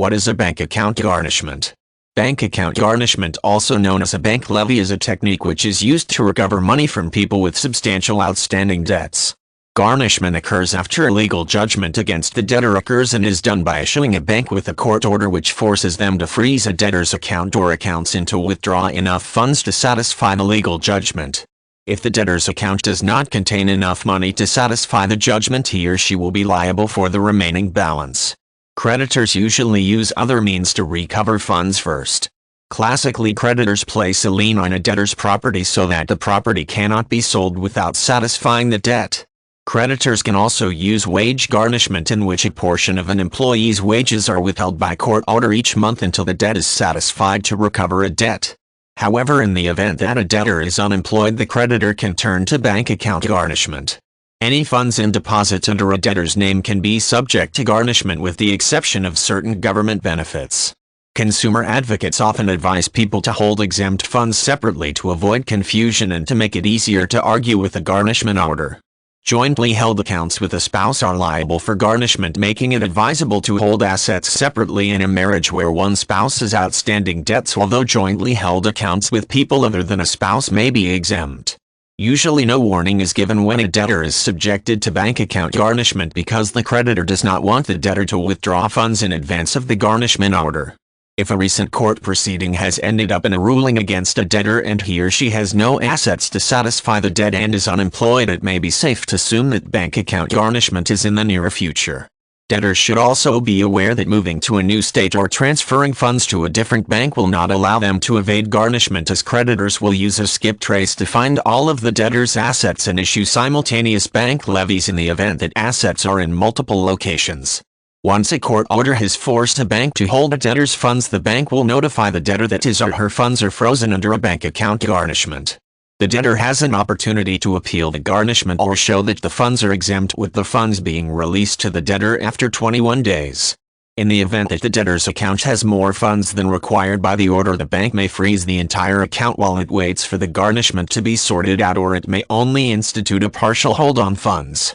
What is a bank account garnishment? Bank account garnishment, also known as a bank levy, is a technique which is used to recover money from people with substantial outstanding debts. Garnishment occurs after a legal judgment against the debtor occurs and is done by issuing a bank with a court order which forces them to freeze a debtor's account or accounts and to withdraw enough funds to satisfy the legal judgment. If the debtor's account does not contain enough money to satisfy the judgment, he or she will be liable for the remaining balance. Creditors usually use other means to recover funds first. Classically, creditors place a lien on a debtor's property so that the property cannot be sold without satisfying the debt. Creditors can also use wage garnishment, in which a portion of an employee's wages are withheld by court order each month until the debt is satisfied to recover a debt. However, in the event that a debtor is unemployed, the creditor can turn to bank account garnishment. Any funds in deposit under a debtor's name can be subject to garnishment with the exception of certain government benefits. Consumer advocates often advise people to hold exempt funds separately to avoid confusion and to make it easier to argue with a garnishment order. Jointly held accounts with a spouse are liable for garnishment, making it advisable to hold assets separately in a marriage where one spouse has outstanding debts, although jointly held accounts with people other than a spouse may be exempt. Usually no warning is given when a debtor is subjected to bank account garnishment because the creditor does not want the debtor to withdraw funds in advance of the garnishment order. If a recent court proceeding has ended up in a ruling against a debtor and he or she has no assets to satisfy the debt and is unemployed, it may be safe to assume that bank account garnishment is in the near future. Debtors should also be aware that moving to a new state or transferring funds to a different bank will not allow them to evade garnishment, as creditors will use a skip trace to find all of the debtor's assets and issue simultaneous bank levies in the event that assets are in multiple locations. Once a court order has forced a bank to hold a debtor's funds, the bank will notify the debtor that his or her funds are frozen under a bank account garnishment. The debtor has an opportunity to appeal the garnishment or show that the funds are exempt, with the funds being released to the debtor after 21 days. In the event that the debtor's account has more funds than required by the order, the bank may freeze the entire account while it waits for the garnishment to be sorted out, or it may only institute a partial hold on funds.